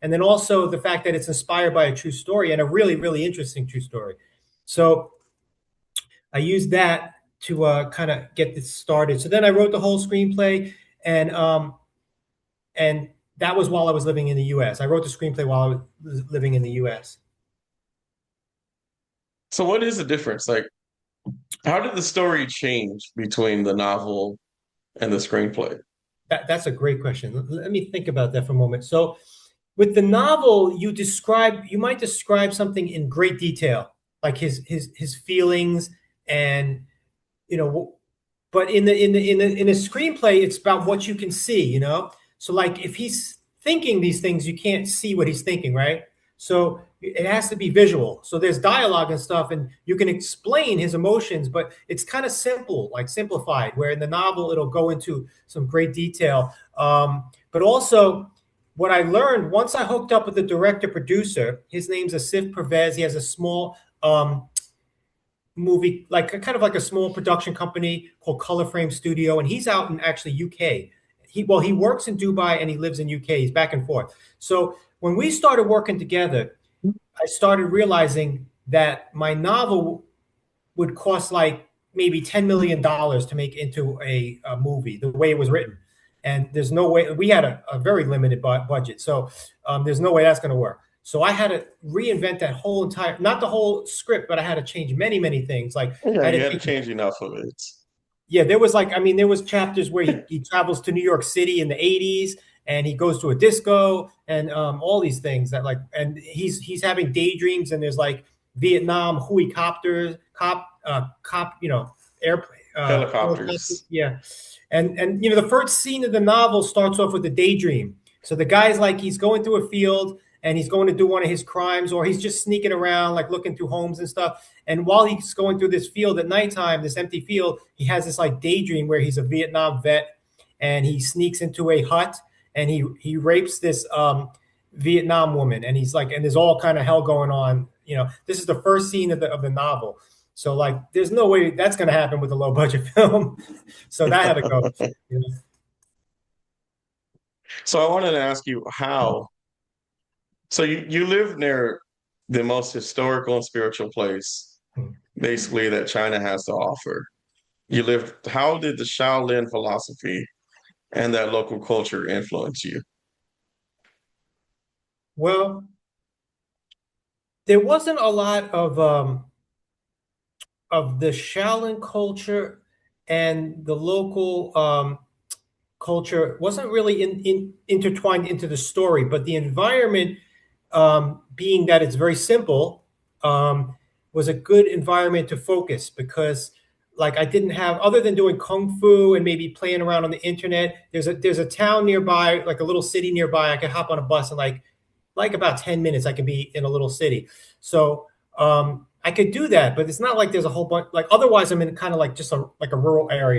and then also the fact that it's inspired by a true story and a really, really interesting true story. So I used that to kind of get this started. So then I wrote the whole screenplay, and and that was while I was living in the U.S. I wrote the screenplay while I was living in the U.S. So what is the difference? Like, how did the story change between the novel and the screenplay? That's a great question. Let me think about that for a moment. So with the novel, you might describe something in great detail, like his feelings, and you know, but in a screenplay, it's about what you can see, So like if he's thinking these things, you can't see what he's thinking, right? So it has to be visual. So there's dialogue and stuff, and you can explain his emotions, but it's kind of simple, like simplified. Where in the novel, it'll go into some great detail. But also, what I learned once I hooked up with the director producer, his name's Asif Pervez. He has a small movie, like kind of like a small production company called Color Frame Studio, and he's out in actually UK. He works in Dubai and he lives in UK. He's back and forth. So when we started working together, I started realizing that my novel would cost like maybe $10 million to make into a movie, the way it was written. And there's no way we had a very limited budget, so there's no way that's going to work. So I had to reinvent that whole entire, not the whole script, but I had to change many, many things. Like Yeah, I had you to had to change. change enough of it. Yeah, there was like, I mean, there was chapters where he travels to New York City in the '80s, and he goes to a disco, and all these things that like, and he's having daydreams, and there's like Vietnam cop, airplane, helicopters, Helicopters. yeah, and the first scene of the novel starts off with a daydream. So the guy's like he's going through a field and he's going to do one of his crimes, or he's just sneaking around like looking through homes and stuff. And while he's going through this field at nighttime, this empty field, he has this like daydream where he's a Vietnam vet, and he sneaks into a hut, and he rapes this Vietnam woman, and he's like, and there's all kind of hell going on. This is the first scene of the novel. So like, there's no way that's going to happen with a low budget film. So that had to go. You know? So I wanted to ask you how. So you live near the most historical and spiritual place, basically, that China has to offer. You lived, how did the Shaolin philosophy and that local culture influence you? Well, there wasn't a lot of the Shaolin culture, and the local culture wasn't really intertwined into the story, but the environment, being that it's very simple, was a good environment to focus because, like, I didn't have, other than doing kung fu and maybe playing around on the internet. There's a town nearby, like a little city nearby. I could hop on a bus and like about 10 minutes, I can be in a little city. So I could do that, but it's not like there's a whole bunch. Like otherwise, I'm in kind of like just like a rural area.